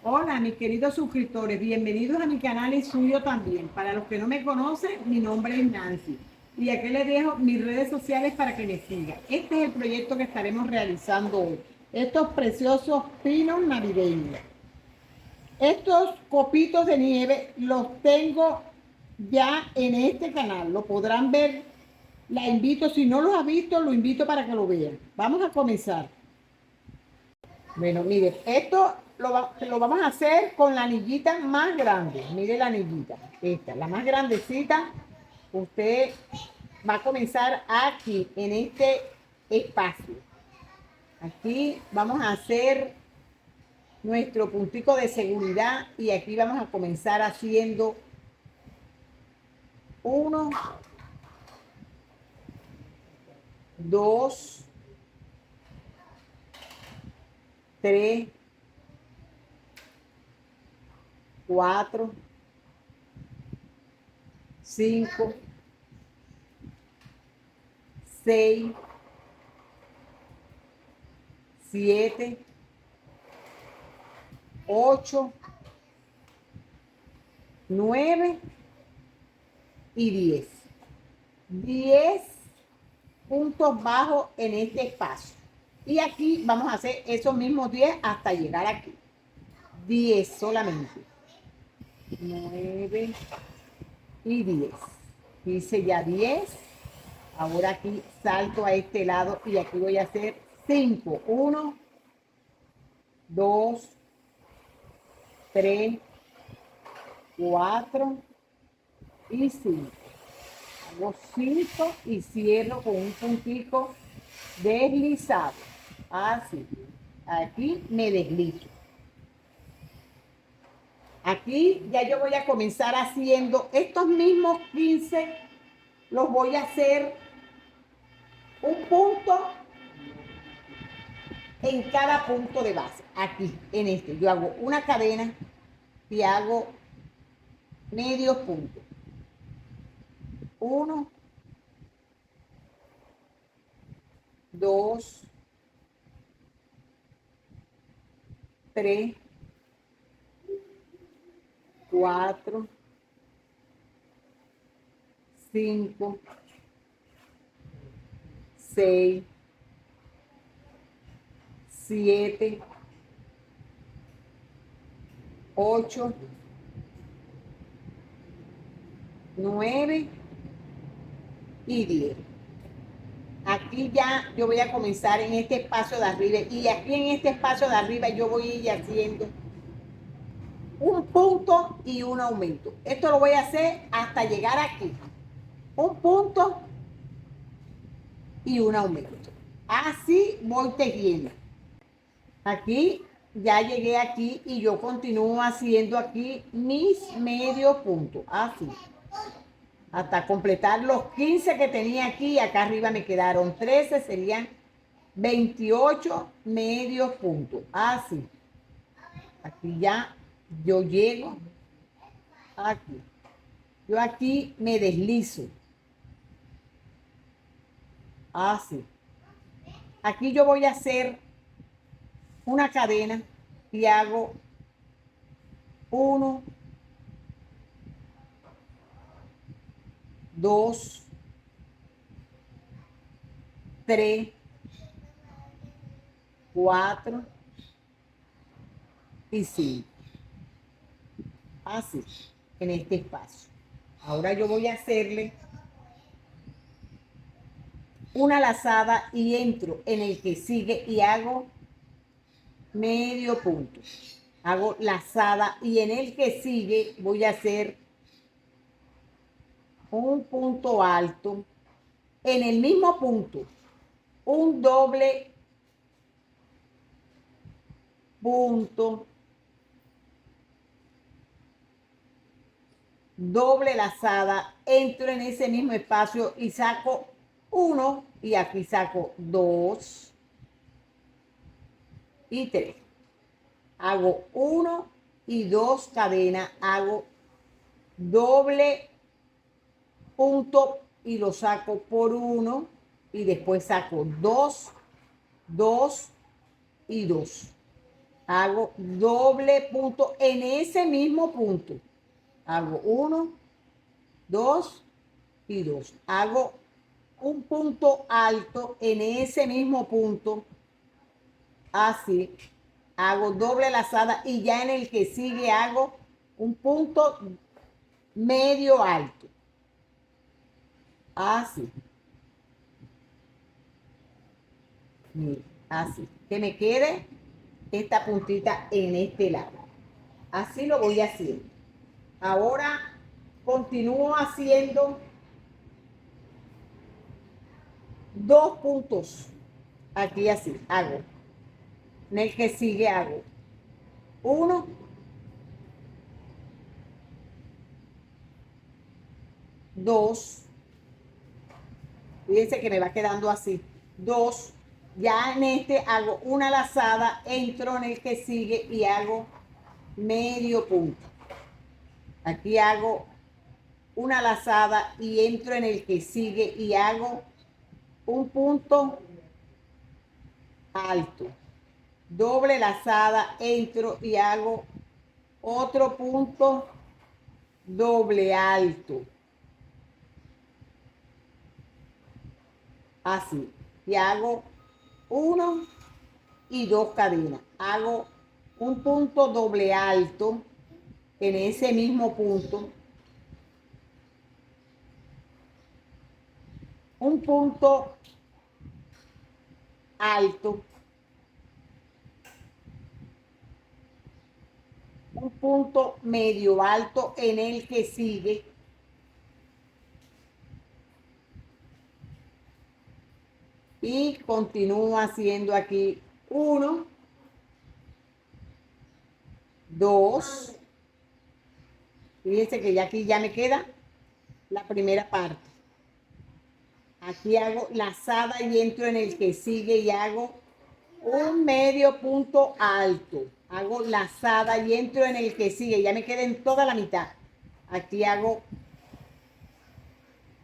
Hola, mis queridos suscriptores, bienvenidos a mi canal y suyo también. Para los que no me conocen, mi nombre es Nancy y aquí les dejo mis redes sociales para que me sigan. Este es el proyecto que estaremos realizando hoy. Estos preciosos pinos navideños. Estos copitos de nieve los tengo ya en este canal. Lo podrán ver. La invito, si no los ha visto, lo invito para que lo vean. Vamos a comenzar. Bueno, miren, esto lo vamos a hacer con la anillita más grande. Mire la anillita, esta, la más grandecita. Usted va a comenzar aquí, en este espacio. Aquí vamos a hacer nuestro puntico de seguridad y aquí vamos a comenzar haciendo uno, dos, tres, cuatro, cinco, seis, siete, ocho, 9 y 10. 10 puntos bajos en este espacio. Y aquí vamos a hacer esos mismos 10 hasta llegar aquí. 10 solamente. 9 y 10. Hice ya 10. Ahora aquí salto a este lado y aquí voy a hacer 5. 1, 2, 3, 4 y 5. Hago 5 y cierro con un puntico deslizado. Así. Aquí me deslizo. Aquí ya yo voy a comenzar haciendo estos mismos 15. Los voy a hacer un punto en cada punto de base. Aquí, en este. Yo hago una cadena y hago medio punto. 1, 2, 3, 4, 5, 6, 7, 8, 9 y 10. Aquí ya yo voy a comenzar en este espacio de arriba y aquí en este espacio de arriba yo voy a ir haciendo un punto y un aumento. Esto lo voy a hacer hasta llegar aquí. Un punto y un aumento. Así voy tejiendo. Aquí ya llegué aquí y yo continúo haciendo aquí mis medio puntos. Así. Hasta completar los 15 que tenía aquí. Acá arriba me quedaron 13, serían 28 medios puntos. Así. Aquí ya yo llego aquí. Yo aquí me deslizo. Así. Aquí yo voy a hacer una cadena y hago 1, 2, 3, 4 y 5. Así, en este espacio. Ahora yo voy a hacerle una lazada y entro en el que sigue y hago medio punto. Hago lazada y en el que sigue voy a hacer un punto alto. En el mismo punto, un doble punto, doble lazada, entro en ese mismo espacio y saco 1 y aquí saco 2 y 3. Hago 1 y 2 cadenas, hago doble punto y lo saco por 1 y después saco 2, 2 y 2. hago doble punto en ese mismo punto. Hago 1, 2 y 2. Hago un punto alto en ese mismo punto. Así. Hago doble lazada y ya en el que sigue hago un punto medio alto. Así. Mira, así. Que me quede esta puntita en este lado. Así lo voy haciendo. Ahora continúo haciendo 2 puntos. Aquí así, hago. En el que sigue hago 1, 2. Fíjense que me va quedando así. 2. Ya en este hago una lazada, entro en el que sigue y hago medio punto. Aquí hago una lazada y entro en el que sigue y hago un punto alto. Doble lazada, entro y hago otro punto doble alto. Así. Y hago 1 y 2 cadenas. Hago un punto doble alto en ese mismo punto. Un punto alto. Un punto medio alto en el que sigue. Y continúo haciendo aquí 1, 2. Fíjense que ya aquí ya me queda la primera parte. Aquí hago lazada y entro en el que sigue y hago un medio punto alto. Hago lazada y entro en el que sigue. Ya me queda en toda la mitad. Aquí hago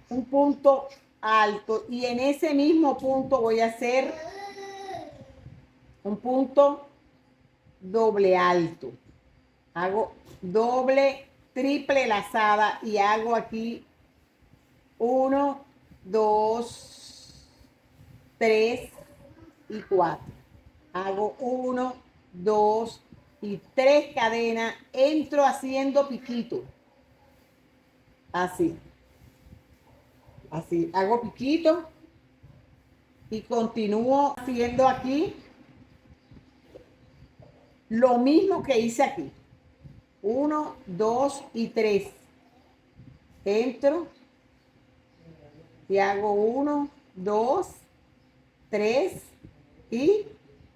un punto alto y en ese mismo punto voy a hacer un punto doble alto. Hago doble, triple lazada y hago aquí 1, 2, 3 y 4. Hago 1, 2 y 3 cadenas. Entro haciendo piquito. Así. Así. Hago piquito y continúo haciendo aquí lo mismo que hice aquí. 1, 2 y 3. Entro y hago 1, 2, 3 y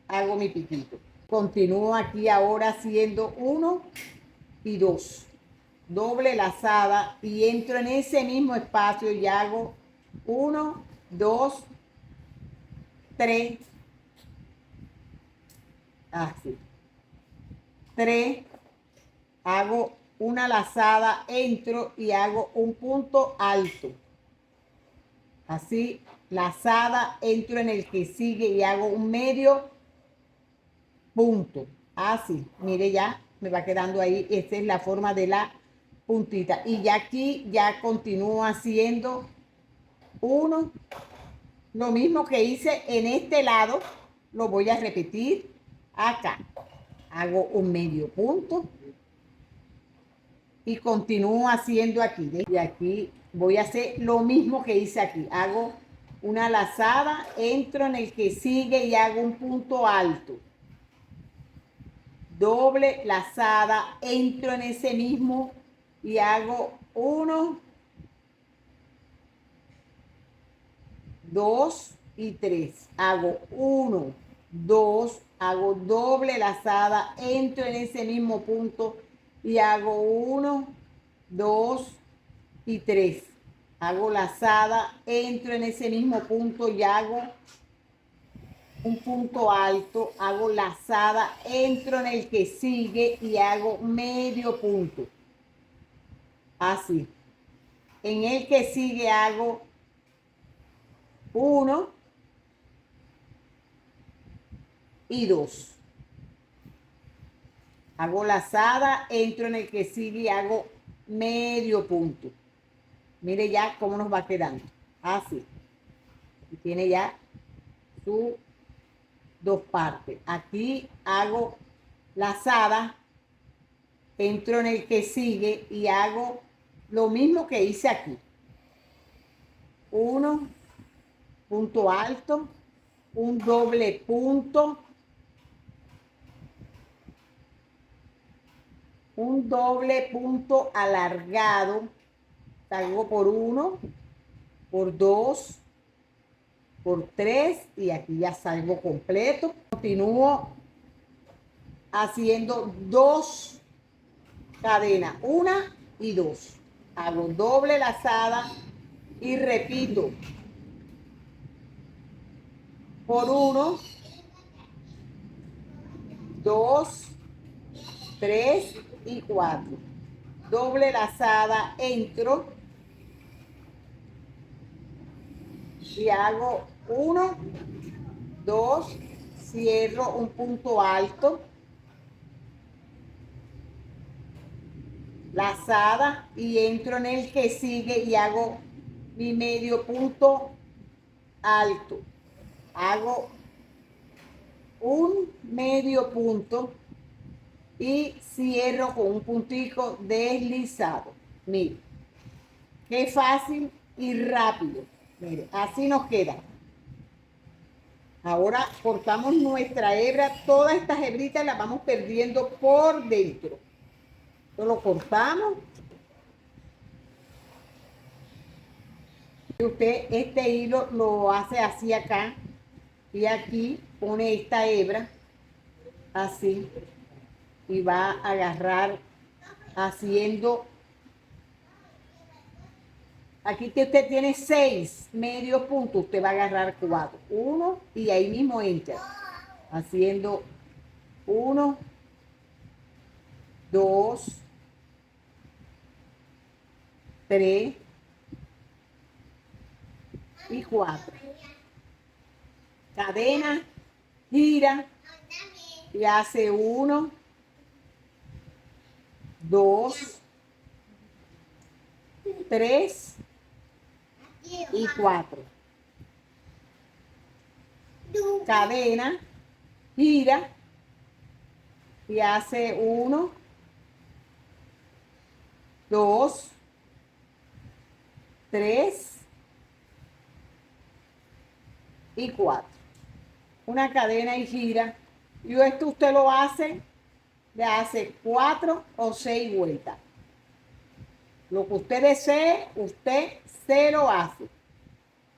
hago mi piquito. Continúo aquí ahora haciendo 1 y 2. Doble lazada y entro en ese mismo espacio y hago 1, 2, 3. Así. 3. Hago una lazada, entro y hago un punto alto. Así, lazada, entro en el que sigue y hago un medio punto. Así, mire ya, me va quedando ahí. Esta es la forma de la puntita. Y ya aquí ya continúo haciendo 1. Lo mismo que hice en este lado, lo voy a repetir acá. Hago un medio punto. Y continúo haciendo aquí. Y aquí voy a hacer lo mismo que hice aquí. Hago una lazada, entro en el que sigue y hago un punto alto. Doble lazada, entro en ese mismo y hago 1, 2 y 3. Hago 1, 2, hago doble lazada, entro en ese mismo punto y hago 1, 2 y 3. Hago lazada, entro en ese mismo punto y hago un punto alto, hago lazada, entro en el que sigue y hago medio punto. Así. En el que sigue hago 1 y 2. Hago lazada, entro en el que sigue y hago medio punto. Mire ya cómo nos va quedando. Así. Y tiene ya sus dos partes. Aquí hago lazada, entro en el que sigue y hago lo mismo que hice aquí. Uno, punto alto, un doble punto, un doble punto alargado, salgo por 1, por 2, por 3 y aquí ya salgo completo. Continúo haciendo 2 cadenas, 1 y 2. Hago doble lazada y repito por 1, 2, 3 y 4. Doble lazada, entro y hago 1, 2, cierro un punto alto, lazada y entro en el que sigue y hago mi medio punto alto. Hago un medio punto y cierro con un puntico deslizado. Mire, qué fácil y rápido. Mire, así nos queda. Ahora cortamos nuestra hebra. Todas estas hebritas las vamos perdiendo por dentro. Esto lo cortamos. Usted este hilo lo hace así acá. Y aquí pone esta hebra. Así. Y va a agarrar haciendo. Aquí usted tiene 6 medios puntos. Usted va a agarrar 4. 1 y ahí mismo entra. Haciendo 1, 2, 3 y 4. Cadena, gira y hace 1, 2, 3 y 4. Cadena, gira y hace 1, 2, 3 y 4. Una cadena y gira. Y esto usted lo hace, le hace 4 o 6 vueltas. Lo que usted desee, usted se lo hace.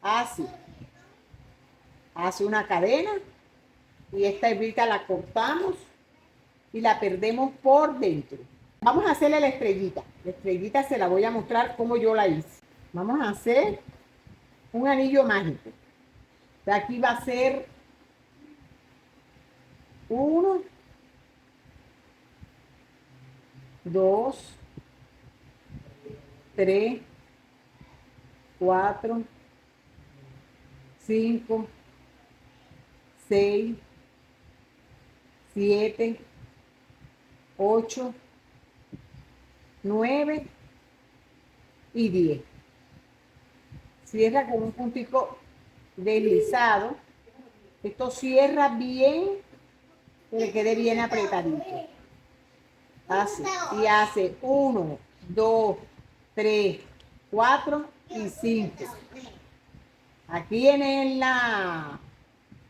Así. Hace una cadena y esta hebrita la cortamos y la perdemos por dentro. Vamos a hacerle la estrellita. La estrellita se la voy a mostrar como yo la hice. Vamos a hacer un anillo mágico. De aquí va a ser 1, 2, 3, 4, 5, 6, 7, 8, 9 y 10. Cierra con un puntico deslizado. Esto cierra bien, que le quede bien apretadito. Así. Y hace 1, 2, 3, 4 y 5. Aquí en la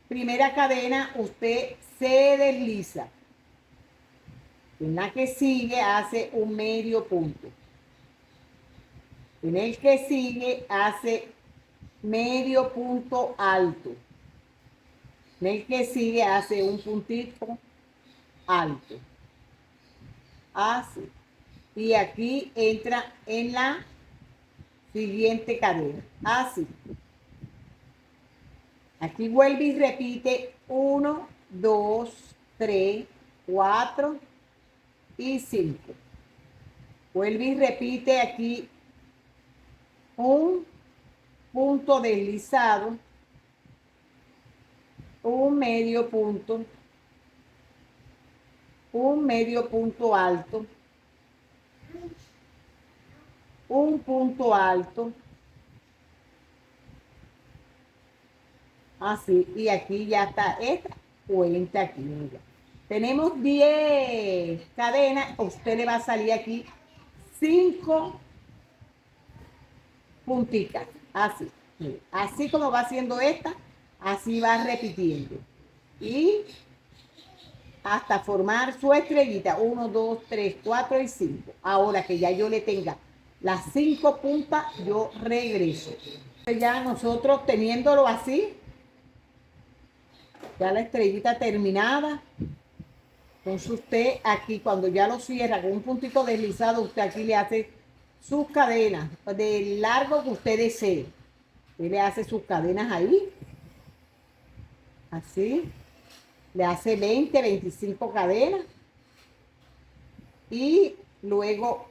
primera cadena usted se desliza. En la que sigue hace un medio punto. En el que sigue hace medio punto alto. En el que sigue hace un puntito alto. Así. Y aquí entra en la siguiente cadena. Así. Aquí vuelve y repite 1, 2, 3, 4 y 5. Vuelve y repite aquí un punto deslizado, un medio punto, un medio punto alto, un punto alto, así, y aquí ya está esta cuenta aquí, mira. Tenemos 10 cadenas, a usted le va a salir aquí 5 punticas, así, mira. Así como va haciendo esta, así va repitiendo. Y hasta formar su estrellita, 1, 2, 3, 4 y 5. Ahora que ya yo le tenga las 5 puntas, yo regreso. Ya nosotros teniéndolo así, ya la estrellita terminada, entonces usted aquí cuando ya lo cierra con un puntito deslizado, usted aquí le hace sus cadenas del largo que usted desee. Usted le hace sus cadenas ahí, así, le hace 20, 25 cadenas y luego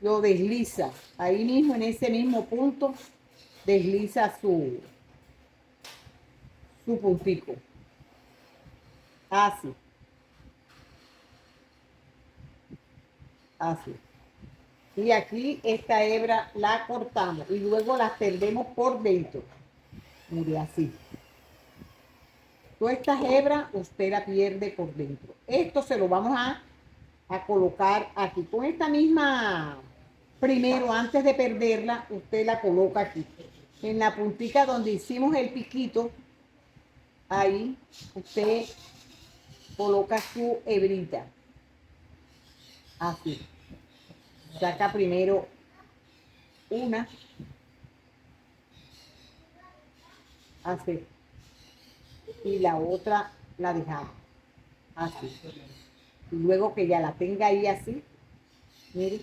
lo desliza, ahí mismo en ese mismo punto, desliza su puntico, así, así. Y aquí esta hebra la cortamos y luego la perdemos por dentro. Mire, así. Toda esta hebra usted la pierde por dentro. Esto se lo vamos a colocar aquí. Con esta misma, primero, antes de perderla, usted la coloca aquí. En la puntita donde hicimos el piquito, ahí usted coloca su hebrita. Así. Saca primero una, así, y la otra la dejamos así. Y luego que ya la tenga ahí así, mire,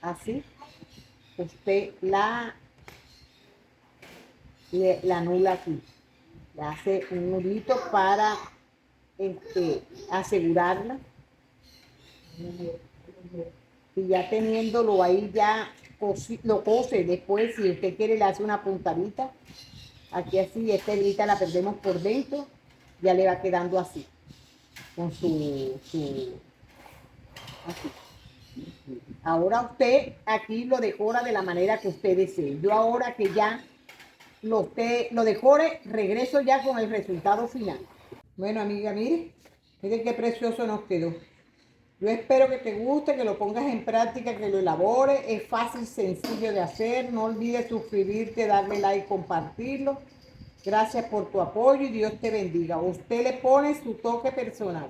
así, usted la anula aquí, le hace un nudito para asegurarla. Y ya teniéndolo ahí ya lo cose. Después, si usted quiere, le hace una puntadita aquí así, esta hebrita la perdemos por dentro, ya le va quedando así, con así. Ahora usted aquí lo decora de la manera que usted desee. Yo ahora que ya lo decore, regreso ya con el resultado final. Bueno, amiga, mire qué precioso nos quedó. Yo espero que te guste, que lo pongas en práctica, que lo elabores. Es fácil, sencillo de hacer. No olvides suscribirte, darle like, compartirlo. Gracias por tu apoyo y Dios te bendiga. Usted le pone su toque personal.